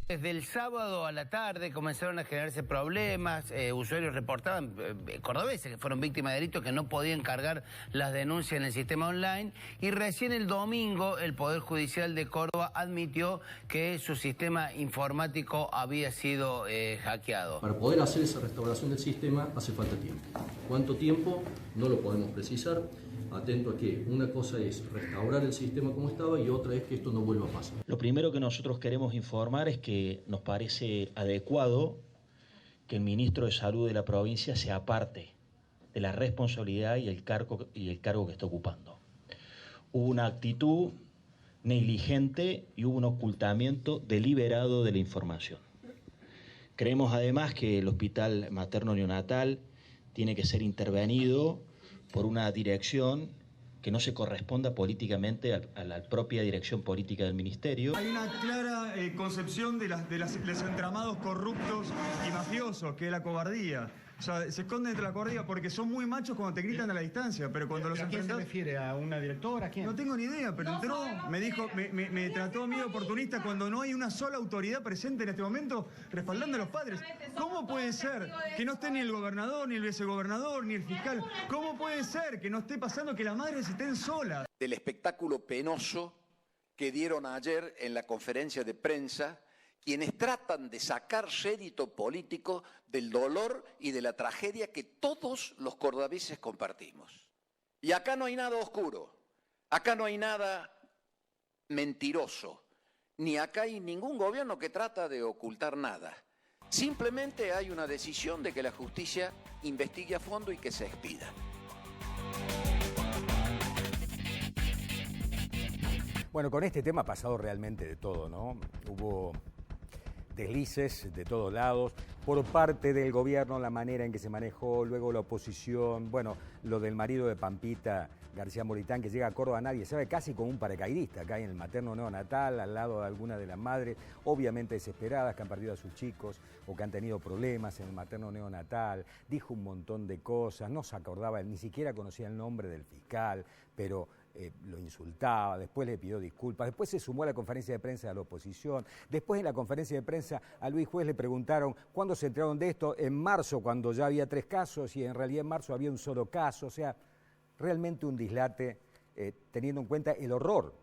Desde el sábado a la tarde comenzaron a generarse problemas, usuarios reportaban, cordobeses que fueron víctimas de delitos que no podían cargar las denuncias en el sistema online, y recién el domingo el Poder Judicial de Córdoba admitió que su sistema informático había sido hackeado. Para poder hacer esa restauración del sistema hace falta tiempo. ¿Cuánto tiempo? No lo podemos precisar. Atento a que una cosa es restaurar el sistema como estaba y otra es que esto no vuelva a pasar. Lo primero que nosotros queremos informar es que nos parece adecuado que el ministro de Salud de la provincia se aparte de la responsabilidad y el cargo que está ocupando. Hubo una actitud negligente y hubo un ocultamiento deliberado de la información. Creemos además que el hospital materno neonatal tiene que ser intervenido por una dirección que no se corresponda políticamente a la propia dirección política del ministerio. Hay una clara concepción de los entramados corruptos y mafiosos, que es la cobardía. O sea, se esconden entre la cobardía porque son muy machos cuando te gritan a la distancia, pero cuando los enfrentas... ¿A quién se refiere? ¿A una directora? ¿A quién? No tengo ni idea, pero entró, me dijo, me trató a mí de oportunista cuando no hay una sola autoridad presente en este momento respaldando a los padres. ¿Cómo puede ser que no esté ni el gobernador, ni el vicegobernador, ni el fiscal? ¿Cómo puede ser que no esté pasando que las madres estén solas? Del espectáculo penoso que dieron ayer en la conferencia de prensa quienes tratan de sacar rédito político del dolor y de la tragedia que todos los cordobeses compartimos. Y acá no hay nada oscuro, acá no hay nada mentiroso, ni acá hay ningún gobierno que trata de ocultar nada. Simplemente hay una decisión de que la justicia investigue a fondo y que se expida. Bueno, con este tema ha pasado realmente de todo, ¿no? Hubo deslices de todos lados, por parte del gobierno, la manera en que se manejó, luego la oposición, bueno, lo del marido de Pampita García Moritán, que llega a Córdoba, nadie sabe, casi como un paracaidista, acá en el materno neonatal, al lado de alguna de las madres, obviamente desesperadas, que han perdido a sus chicos o que han tenido problemas en el materno neonatal, dijo un montón de cosas, no se acordaba, ni siquiera conocía el nombre del fiscal, pero lo insultaba, después le pidió disculpas, después se sumó a la conferencia de prensa de la oposición, después en la conferencia de prensa a Luis Juez le preguntaron cuándo se enteraron de esto, en marzo cuando ya había 3 casos y en realidad en marzo había un solo caso, o sea, realmente un dislate teniendo en cuenta el horror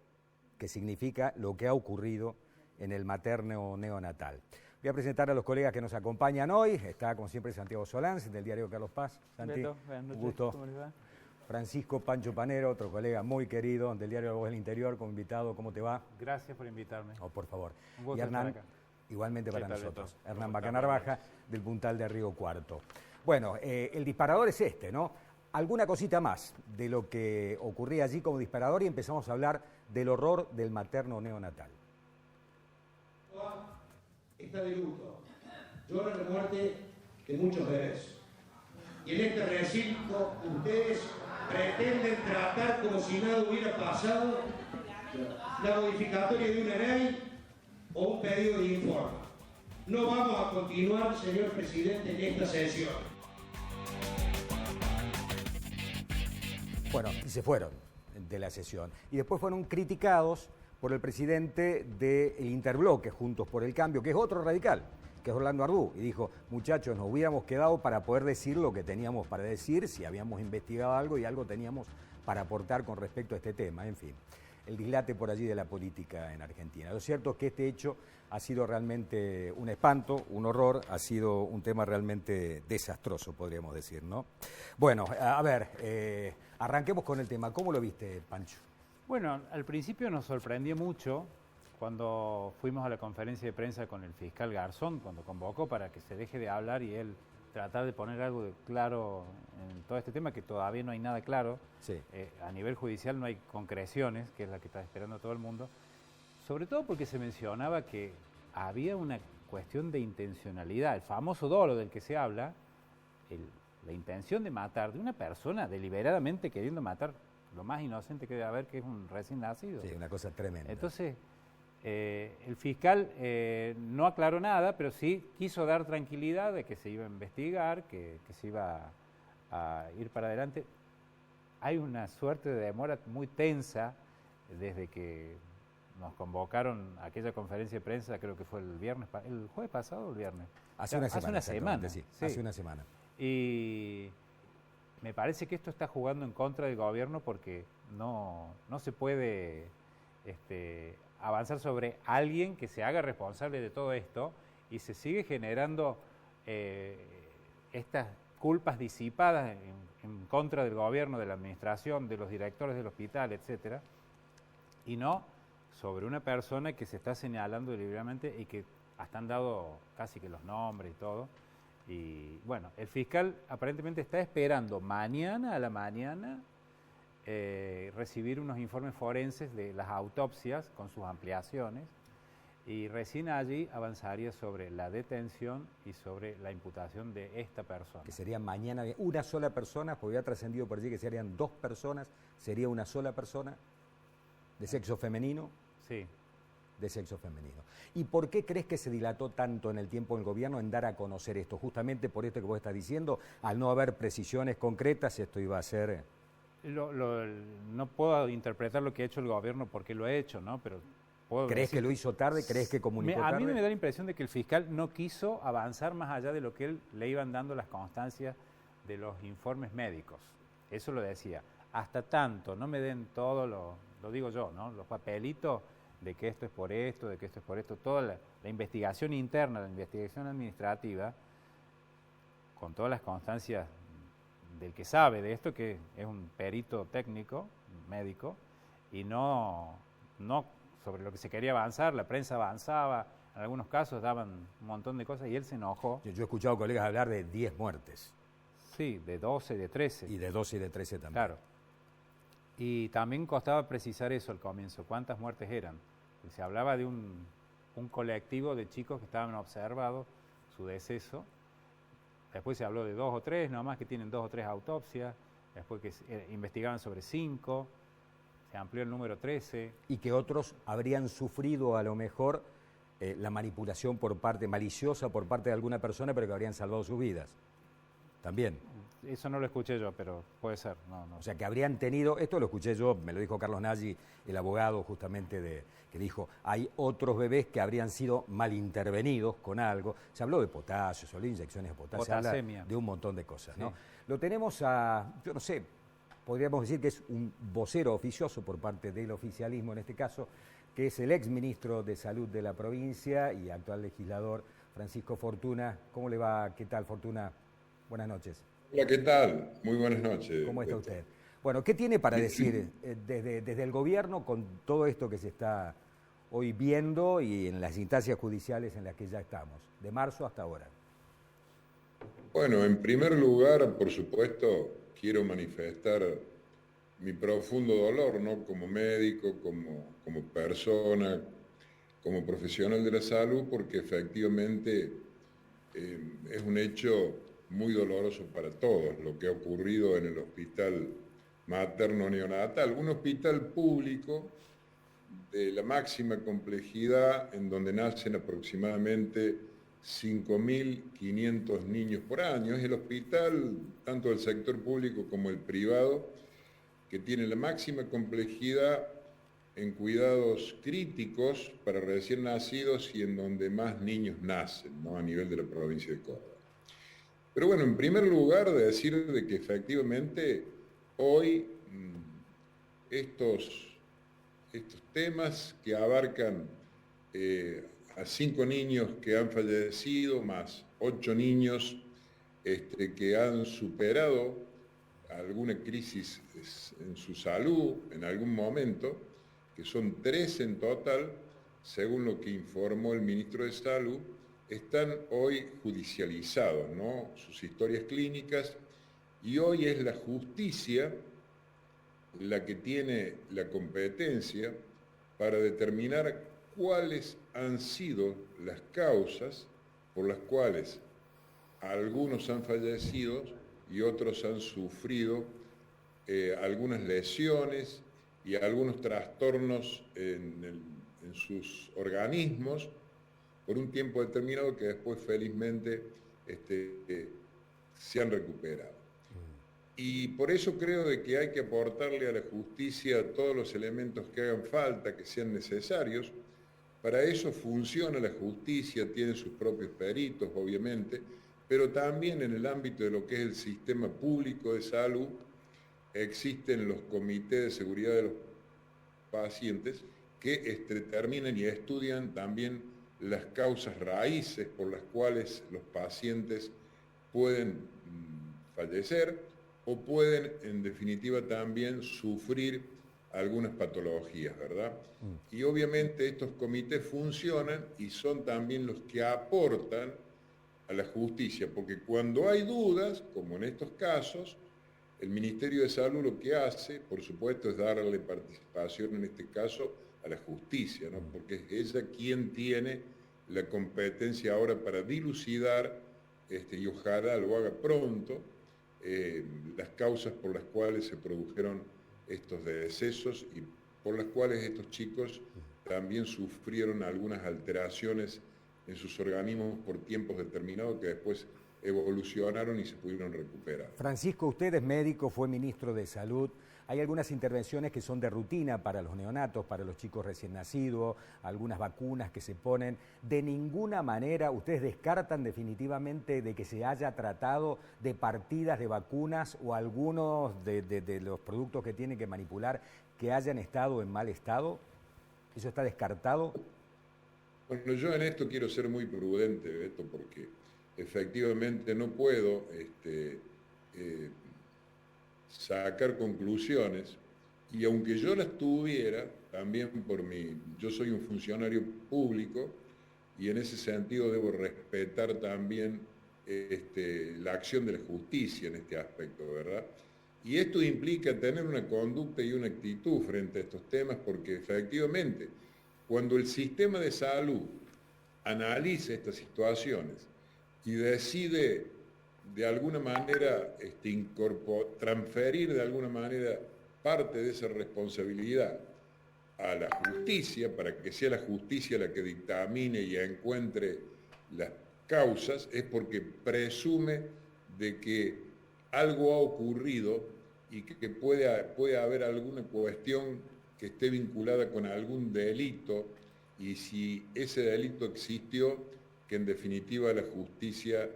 que significa lo que ha ocurrido en el materno neonatal. Voy a presentar a los colegas que nos acompañan hoy, está como siempre Santiago Solans del diario Carlos Paz. Santi, Beto, buenas noches. Un gusto. ¿Cómo les va? Francisco Pancho Panero, otro colega muy querido del diario La Voz del Interior, como invitado, ¿cómo te va? Gracias por invitarme. Oh, por favor. Un gusto y Hernán, estar acá. igualmente para ¿Qué tal, nosotros. Beto? Hernán Bacanarvaja, del Puntal de Río Cuarto. Bueno, el disparador es este, ¿no? Alguna cosita más de lo que ocurría allí como disparador y empezamos a hablar del horror del materno neonatal. Está de luto. Llora la muerte de muchos bebés. Y en este recinto ustedes pretenden tratar como si nada hubiera pasado la modificatoria de una ley o un pedido de informe. No vamos a continuar, señor presidente, en esta sesión. Bueno, y se fueron de la sesión. Y después fueron criticados por el presidente del Interbloque, Juntos por el Cambio, que es otro radical, que es Orlando Ardú, y dijo, muchachos, nos hubiéramos quedado para poder decir lo que teníamos para decir, si habíamos investigado algo y algo teníamos para aportar con respecto a este tema, en fin. El dislate por allí de la política en Argentina. Lo cierto es que este hecho ha sido realmente un espanto, un horror, ha sido un tema realmente desastroso, podríamos decir, ¿no? Bueno, a ver, arranquemos con el tema. ¿Cómo lo viste, Pancho? Bueno, al principio nos sorprendió mucho cuando fuimos a la conferencia de prensa con el fiscal Garzón, cuando convocó para que se deje de hablar y él tratar de poner algo de claro en todo este tema, que todavía no hay nada claro. Sí. A nivel judicial no hay concreciones, que es la que está esperando todo el mundo, sobre todo porque se mencionaba que había una cuestión de intencionalidad, el famoso dolo del que se habla, la intención de matar de una persona deliberadamente queriendo matar lo más inocente que debe haber, que es un recién nacido. Sí, una cosa tremenda. Entonces, el fiscal no aclaró nada, pero sí quiso dar tranquilidad de que se iba a investigar, que se iba a ir para adelante. Hay una suerte de demora muy tensa desde que nos convocaron a aquella conferencia de prensa, creo que fue el jueves pasado o el viernes. Hace una semana. Sí. Hace una semana. Y me parece que esto está jugando en contra del gobierno porque no se puede avanzar sobre alguien que se haga responsable de todo esto y se sigue generando estas culpas disipadas en contra del gobierno, de la administración, de los directores del hospital, etcétera, y no sobre una persona que se está señalando deliberadamente y que hasta han dado casi que los nombres y todo. Y bueno, el fiscal aparentemente está esperando mañana a la mañana recibir unos informes forenses de las autopsias con sus ampliaciones y recién allí avanzaría sobre la detención y sobre la imputación de esta persona. Que sería mañana una sola persona, porque había trascendido por allí que serían 2 personas, sería una sola persona de sexo femenino. Sí. De sexo femenino. ¿Y por qué crees que se dilató tanto en el tiempo del gobierno en dar a conocer esto? Justamente por esto que vos estás diciendo, al no haber precisiones concretas, esto iba a ser... No puedo interpretar lo que ha hecho el gobierno porque lo ha hecho, ¿no? Pero ¿crees que lo hizo tarde? ¿Crees que comunicó tarde? A mí me da la impresión de que el fiscal no quiso avanzar más allá de lo que él le iban dando las constancias de los informes médicos. Eso lo decía. Hasta tanto, no me den todo lo digo yo, ¿no? Los papelitos de que esto es por esto, de que esto es por esto, toda la investigación interna, la investigación administrativa, con todas las constancias del que sabe de esto, que es un perito técnico, médico, y no sobre lo que se quería avanzar. La prensa avanzaba, en algunos casos daban un montón de cosas y él se enojó. Yo he escuchado colegas hablar de 10 muertes. Sí, de 12, de 13. Y de 12 y de 13 también. Claro. Y también costaba precisar eso al comienzo, cuántas muertes eran. Se hablaba de un colectivo de chicos que estaban observados su deceso. Después se habló de 2 o 3, nomás que tienen 2 o 3 autopsias. Después que investigaban sobre 5. Se amplió el número 13. Y que otros habrían sufrido a lo mejor la manipulación maliciosa por parte de alguna persona, pero que habrían salvado sus vidas. También. Eso no lo escuché yo, pero puede ser. No. O sea, que habrían tenido, esto lo escuché yo, me lo dijo Carlos Nagy, el abogado justamente que dijo, hay otros bebés que habrían sido mal intervenidos con algo. Se habló de potasio, se habló de inyecciones de potasio, se habla de un montón de cosas, ¿no? Sí. Lo tenemos yo no sé, podríamos decir que es un vocero oficioso por parte del oficialismo en este caso, que es el exministro de Salud de la provincia y actual legislador Francisco Fortuna. ¿Cómo le va? ¿Qué tal, Fortuna? Buenas noches. Hola, ¿qué tal? Muy buenas noches. ¿Cómo está usted? Bueno, ¿qué tiene para decir desde el gobierno con todo esto que se está hoy viendo y en las instancias judiciales en las que ya estamos, de marzo hasta ahora? Bueno, en primer lugar, por supuesto, quiero manifestar mi profundo dolor, ¿no? Como médico, como persona, como profesional de la salud, porque efectivamente es un hecho muy doloroso para todos lo que ha ocurrido en el hospital materno neonatal, un hospital público de la máxima complejidad en donde nacen aproximadamente 5.500 niños por año. Es el hospital, tanto del sector público como el privado, que tiene la máxima complejidad en cuidados críticos para recién nacidos y en donde más niños nacen, ¿no? A nivel de la provincia de Córdoba. Pero bueno, en primer lugar, decir de que efectivamente hoy estos temas que abarcan a 5 niños que han fallecido, más 8 niños que han superado alguna crisis en su salud en algún momento, que son 3 en total, según lo que informó el ministro de Salud, están hoy judicializados, ¿no? Sus historias clínicas, y hoy es la justicia la que tiene la competencia para determinar cuáles han sido las causas por las cuales algunos han fallecido y otros han sufrido algunas lesiones y algunos trastornos en sus organismos por un tiempo determinado que después felizmente se han recuperado. Y por eso creo de que hay que aportarle a la justicia todos los elementos que hagan falta, que sean necesarios. Para eso funciona la justicia, tiene sus propios peritos, obviamente, pero también en el ámbito de lo que es el sistema público de salud, existen los comités de seguridad de los pacientes que determinan y estudian también las causas raíces por las cuales los pacientes pueden fallecer o pueden, en definitiva, también sufrir algunas patologías, ¿verdad? Y obviamente estos comités funcionan y son también los que aportan a la justicia, porque cuando hay dudas, como en estos casos, el Ministerio de Salud lo que hace, por supuesto, es darle participación, en este caso, a la justicia, ¿no? Porque es ella quien tiene la competencia ahora para dilucidar, y ojalá lo haga pronto, las causas por las cuales se produjeron estos decesos y por las cuales estos chicos también sufrieron algunas alteraciones en sus organismos por tiempos determinados que después evolucionaron y se pudieron recuperar. Francisco, usted es médico, fue ministro de Salud. Hay algunas intervenciones que son de rutina para los neonatos, para los chicos recién nacidos, algunas vacunas que se ponen. De ninguna manera ustedes descartan definitivamente de que se haya tratado de partidas de vacunas o algunos de los productos que tienen que manipular que hayan estado en mal estado. ¿Eso está descartado? Bueno, yo en esto quiero ser muy prudente, Beto, porque efectivamente no puedo sacar conclusiones, y aunque yo las tuviera, también yo soy un funcionario público y en ese sentido debo respetar también la acción de la justicia en este aspecto, ¿verdad? Y esto implica tener una conducta y una actitud frente a estos temas, porque efectivamente, cuando el sistema de salud analiza estas situaciones y decide de alguna manera transferir de alguna manera parte de esa responsabilidad a la justicia, para que sea la justicia la que dictamine y encuentre las causas, es porque presume de que algo ha ocurrido y que puede haber alguna cuestión que esté vinculada con algún delito, y si ese delito existió, que en definitiva la justicia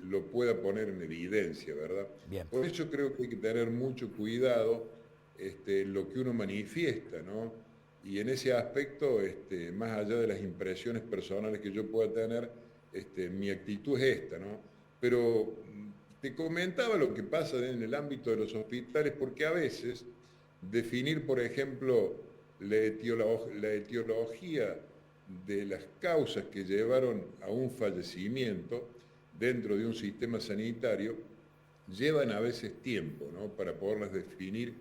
lo pueda poner en evidencia, ¿verdad? Bien. Por eso creo que hay que tener mucho cuidado lo que uno manifiesta, ¿no? Y en ese aspecto, más allá de las impresiones personales que yo pueda tener, mi actitud es esta, ¿no? Pero te comentaba lo que pasa en el ámbito de los hospitales, porque a veces definir, por ejemplo, la etiología de las causas que llevaron a un fallecimiento dentro de un sistema sanitario llevan a veces tiempo, ¿no?, para poderlas definir,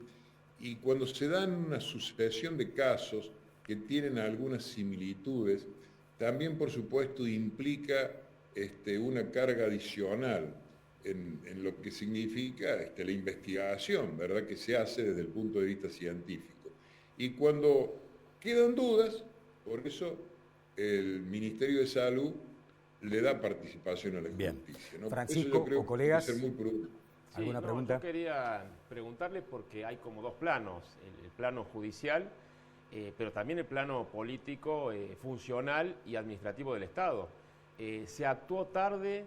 y cuando se dan una sucesión de casos que tienen algunas similitudes, también por supuesto implica una carga adicional en lo que significa la investigación, ¿verdad?, que se hace desde el punto de vista científico. Y cuando quedan dudas, por eso el Ministerio de Salud le da participación a la justicia, ¿no? Francisco, yo creo o colegas, que hay que ser muy prudente. ¿Alguna pregunta? Yo quería preguntarle porque hay como dos planos, el plano judicial, pero también el plano político, funcional y administrativo del Estado. Se actuó tarde,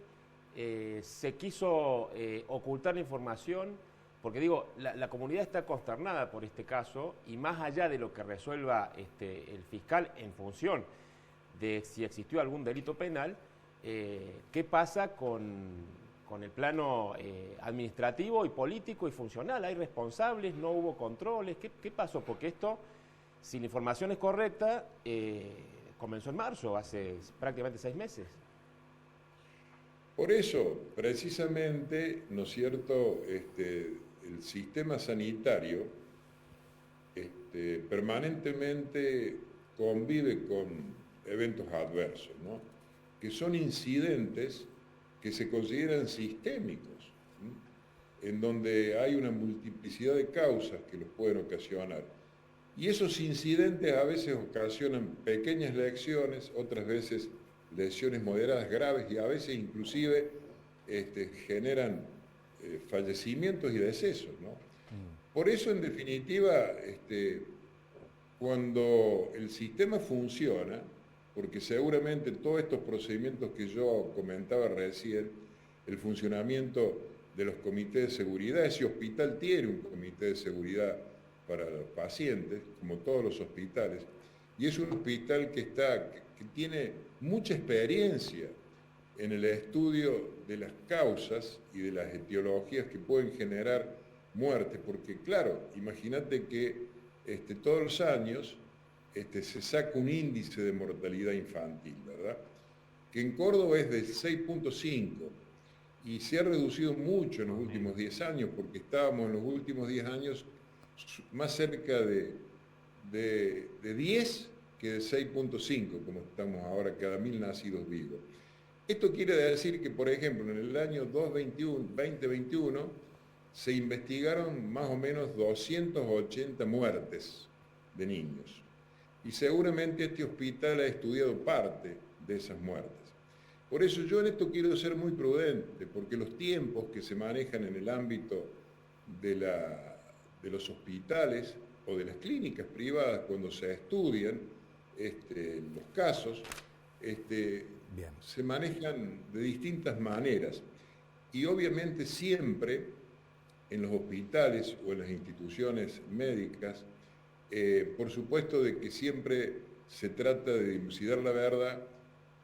se quiso ocultar la información, porque digo, la comunidad está consternada por este caso, y más allá de lo que resuelva el fiscal en función de si existió algún delito penal, ¿qué pasa con el plano administrativo y político y funcional? ¿Hay responsables? ¿No hubo controles? ¿Qué pasó? Porque esto, si la información es correcta, comenzó en marzo, hace prácticamente 6 meses. Por eso, precisamente, ¿no es cierto?, el sistema sanitario permanentemente convive con eventos adversos, ¿no?, que son incidentes que se consideran sistémicos, ¿sí?, en donde hay una multiplicidad de causas que los pueden ocasionar. Y esos incidentes a veces ocasionan pequeñas lesiones, otras veces lesiones moderadas graves, y a veces inclusive generan fallecimientos y decesos, ¿no? Por eso, en definitiva, cuando el sistema funciona, porque seguramente todos estos procedimientos que yo comentaba recién, el funcionamiento de los comités de seguridad, ese hospital tiene un comité de seguridad para los pacientes, como todos los hospitales, y es un hospital que tiene mucha experiencia en el estudio de las causas y de las etiologías que pueden generar muertes, porque claro, imagínate que todos los años se saca un índice de mortalidad infantil, ¿verdad? Que en Córdoba es de 6.5 y se ha reducido mucho en los últimos 10 años, porque estábamos en los últimos 10 años más cerca de 10 que de 6.5, como estamos ahora, cada 1000 nacidos vivos. Esto quiere decir que, por ejemplo, en el año 2021 se investigaron más o menos 280 muertes de niños. Y seguramente este hospital ha estudiado parte de esas muertes. Por eso yo en esto quiero ser muy prudente, porque los tiempos que se manejan en el ámbito de los hospitales o de las clínicas privadas cuando se estudian los casos, se manejan de distintas maneras. Y obviamente siempre en los hospitales o en las instituciones médicas, por supuesto de que siempre se trata de dilucidar la verdad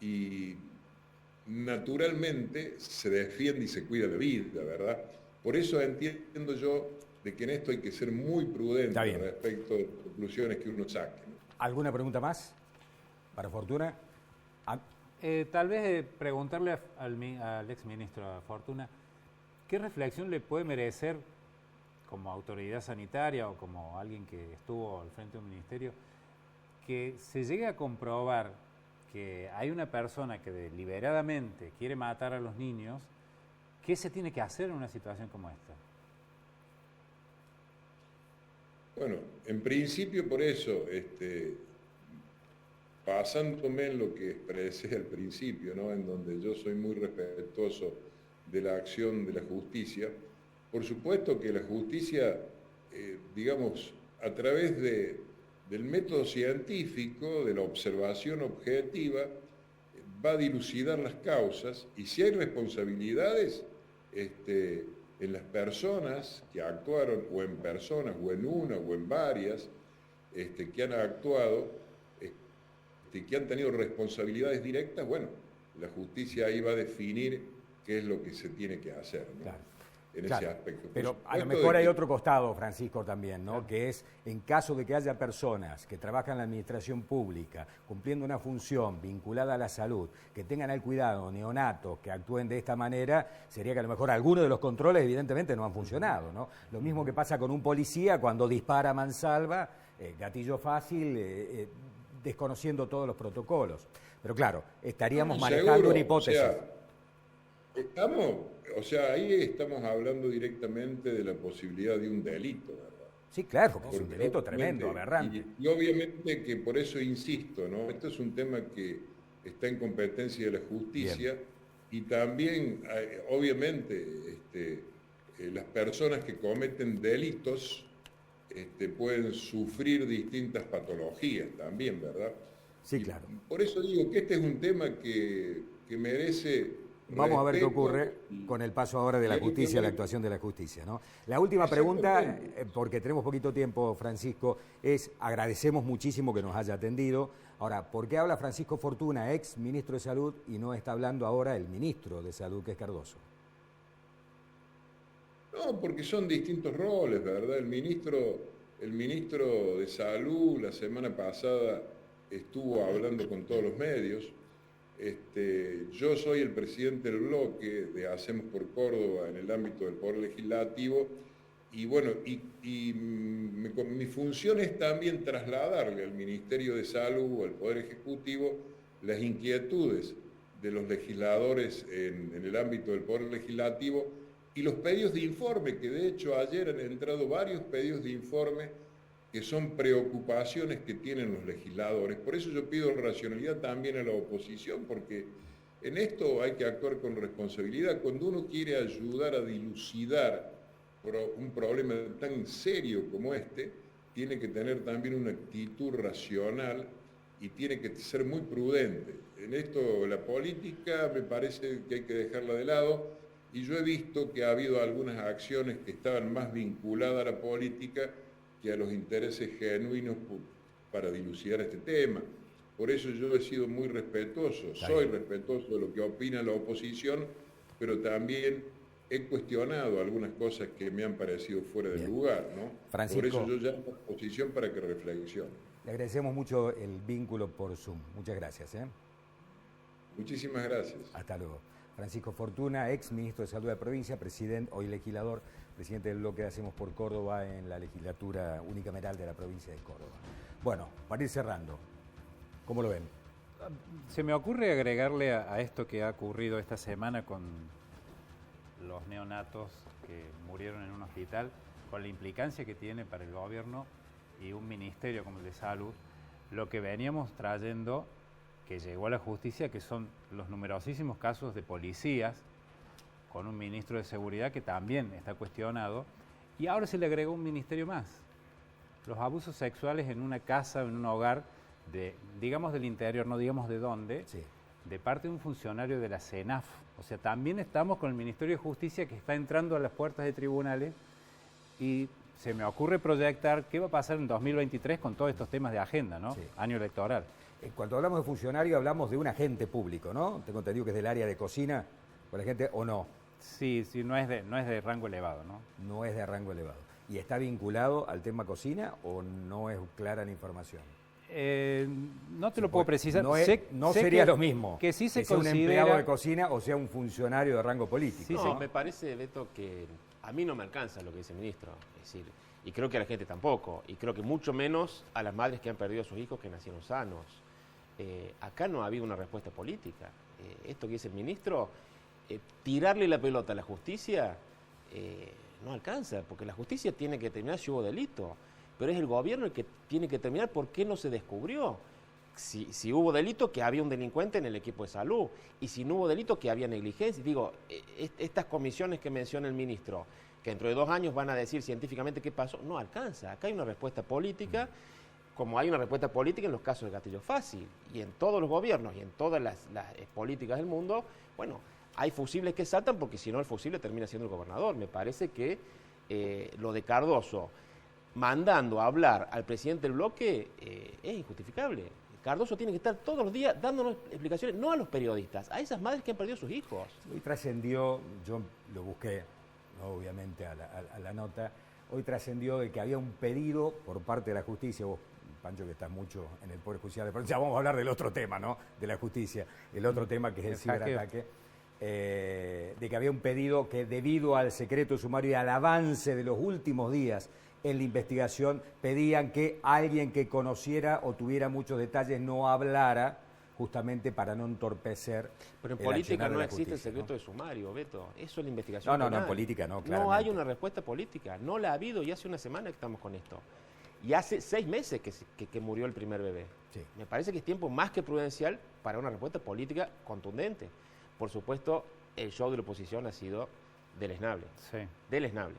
y naturalmente se defiende y se cuida la vida, ¿verdad? Por eso entiendo yo de que en esto hay que ser muy prudente respecto de las conclusiones que uno saque, ¿no? ¿Alguna pregunta más para Fortuna? Tal vez preguntarle al exministro Fortuna, ¿qué reflexión le puede merecer como autoridad sanitaria o como alguien que estuvo al frente de un ministerio, que se llegue a comprobar que hay una persona que deliberadamente quiere matar a los niños? ¿Qué se tiene que hacer en una situación como esta? Bueno, en principio por eso, basándome en lo que expresé al principio, ¿no? En donde yo soy muy respetuoso de la acción de la justicia, por supuesto que la justicia, digamos, a través del método científico, de la observación objetiva, va a dilucidar las causas, y si hay responsabilidades en las personas que actuaron, o en personas, o en una, o en varias, que han actuado, que han tenido responsabilidades directas, bueno, la justicia ahí va a definir qué es lo que se tiene que hacer, ¿no? Claro. En ese aspecto. Pero a lo mejor hay otro costado, Francisco, también, ¿no? Que es, en caso de que haya personas que trabajan en la administración pública, cumpliendo una función vinculada a la salud, que tengan el cuidado, neonatos, que actúen de esta manera, sería que a lo mejor algunos de los controles evidentemente no han funcionado, ¿no? Lo mismo que pasa con un policía cuando dispara a mansalva, gatillo fácil, desconociendo todos los protocolos. Pero claro, estaríamos manejando una hipótesis. Ahí estamos hablando directamente de la posibilidad de un delito, ¿verdad? Sí, claro, porque es un delito tremendo, aberrante. Y obviamente que por eso insisto, ¿no? Esto es un tema que está en competencia de la justicia. Bien. Y también, obviamente, las personas que cometen delitos pueden sufrir distintas patologías también, ¿verdad? Sí, claro. Por eso digo que este es un tema que merece... Vamos a ver qué ocurre con el paso ahora de la justicia, la actuación de la justicia, ¿no? La última pregunta, porque tenemos poquito tiempo, Francisco, es agradecemos muchísimo que nos haya atendido. Ahora, ¿por qué habla Francisco Fortuna, ex ministro de Salud, y no está hablando ahora el ministro de Salud, que es Cardoso? No, porque son distintos roles, ¿verdad? El ministro de Salud la semana pasada estuvo hablando con todos los medios. Yo soy el presidente del bloque de Hacemos por Córdoba en el ámbito del Poder Legislativo, y bueno, mi función es también trasladarle al Ministerio de Salud o al Poder Ejecutivo las inquietudes de los legisladores en el ámbito del Poder Legislativo y los pedidos de informe, que de hecho ayer han entrado varios pedidos de informe que son preocupaciones que tienen los legisladores. Por eso yo pido racionalidad también a la oposición, porque En esto hay que actuar con responsabilidad. Cuando uno quiere ayudar a dilucidar un problema tan serio como este, tiene que tener también una actitud racional y tiene que ser muy prudente. En esto la política me parece que hay que dejarla de lado, y yo he visto que ha habido algunas acciones que estaban más vinculadas a la política que a los intereses genuinos para dilucidar este tema. Por eso yo he sido muy respetuoso, soy respetuoso de lo que opina la oposición, pero también he cuestionado algunas cosas que me han parecido fuera de lugar, ¿no? Francisco, por eso yo llamo a la oposición para que reflexione. Le agradecemos mucho el vínculo por Zoom. Muchas gracias. Muchísimas gracias. Hasta luego. Francisco Fortuna, ex ministro de Salud de la provincia, presidente, hoy legislador, presidente del bloque de Hacemos por Córdoba en la legislatura unicameral de la provincia de Córdoba. Bueno, para ir cerrando, ¿cómo lo ven? Se me ocurre agregarle a esto que ha ocurrido esta semana con los neonatos que murieron en un hospital, con la implicancia que tiene para el gobierno y un ministerio como el de Salud, lo que veníamos trayendo, que llegó a la justicia, que son los numerosísimos casos de policías, con un ministro de Seguridad que también está cuestionado, y ahora se le agregó un ministerio más. Los abusos sexuales en una casa, en un hogar, digamos del interior, no digamos de dónde, sí, de parte de un funcionario de la CENAF. O sea, también estamos con el Ministerio de Justicia que está entrando a las puertas de tribunales, y se me ocurre proyectar qué va a pasar en 2023 con todos estos temas de agenda, ¿no? Sí. Año electoral. Cuando hablamos de funcionario hablamos de un agente público, ¿no? Tengo entendido que es del área de cocina, ¿con la gente o no? Sí, no es de rango elevado, ¿no? No es de rango elevado. ¿Y está vinculado al tema cocina o no es clara la información? No te lo puedo precisar. No sería lo mismo que sí se sea considera un empleado de cocina o sea un funcionario de rango político. Sí, no, me parece, Beto, que a mí no me alcanza lo que dice el ministro. Es decir, y creo que a la gente tampoco. Y creo que mucho menos a las madres que han perdido a sus hijos que nacieron sanos. Acá no ha habido una respuesta política. Esto que dice el ministro, tirarle la pelota a la justicia no alcanza, porque la justicia tiene que determinar si hubo delito. Pero es el gobierno el que tiene que determinar por qué no se descubrió. Si hubo delito, que había un delincuente en el equipo de salud. Y si no hubo delito, que había negligencia. Digo, estas comisiones que menciona el ministro, que dentro de 2 años van a decir científicamente qué pasó, no alcanza. Acá hay una respuesta política, como hay una respuesta política en los casos de gatillo fácil. Y en todos los gobiernos y en todas las políticas del mundo, bueno, hay fusibles que saltan porque si no el fusible termina siendo el gobernador. Me parece que lo de Cardoso mandando a hablar al presidente del bloque es injustificable. Cardoso tiene que estar todos los días dándonos explicaciones, no a los periodistas, a esas madres que han perdido sus hijos. Hoy trascendió, yo lo busqué, ¿no? Obviamente a la nota, hoy trascendió de que había un pedido por parte de la justicia, vos, Pancho, que estás mucho en el Poder Judicial de Provincia, vamos a hablar del otro tema, ¿no? De la justicia, el otro tema que es el ciberataque, de que había un pedido que debido al secreto sumario y al avance de los últimos días en la investigación, pedían que alguien que conociera o tuviera muchos detalles no hablara, justamente para no entorpecer. Pero en política no existe el secreto de sumario, Beto. Eso es la investigación. No, en política no, claramente. No hay una respuesta política, no la ha habido y hace una semana que estamos con esto. Y hace 6 meses que murió el primer bebé. Sí. Me parece que es tiempo más que prudencial para una respuesta política contundente. Por supuesto, el show de la oposición ha sido deleznable. Sí. Deleznable.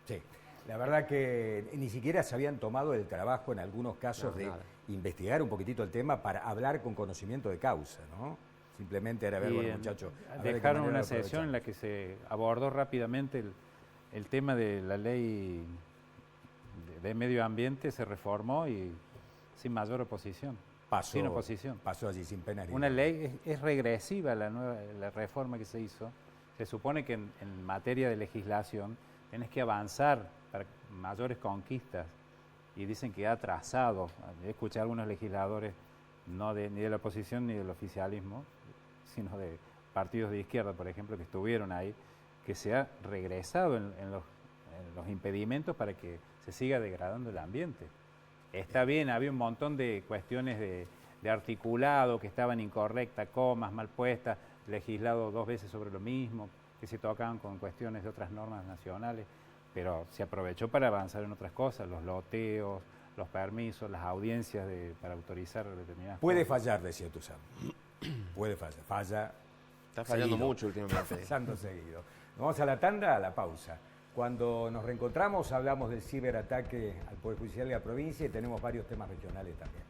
Sí. La verdad que ni siquiera se habían tomado el trabajo en algunos casos de investigar un poquitito el tema para hablar con conocimiento de causa, ¿no? Simplemente era ver, bueno, muchachos... Dejaron una sesión en la que se abordó rápidamente el tema de la ley de medio ambiente, se reformó y sin mayor oposición. Sin oposición. Pasó allí sin pena. Una ley, es regresiva la reforma que se hizo. Se supone que en materia de legislación tenés que avanzar para mayores conquistas y dicen que ha atrasado. Escuché a algunos legisladores, ni de la oposición ni del oficialismo, sino de partidos de izquierda, por ejemplo, que estuvieron ahí, que se ha regresado en los impedimentos para que se siga degradando el ambiente. Está bien, había un montón de cuestiones de articulado que estaban incorrectas, comas mal puestas, legislado 2 veces sobre lo mismo, que se tocaban con cuestiones de otras normas nacionales, pero se aprovechó para avanzar en otras cosas, los loteos, los permisos, las audiencias para autorizar determinadas cosas. Fallar, decía Tuzán. Puede fallar. Falla Está fallando seguido. mucho últimamente. Está fallando seguido. Nos vamos a la tanda, a la pausa. Cuando nos reencontramos hablamos del ciberataque al Poder Judicial de la provincia y tenemos varios temas regionales también.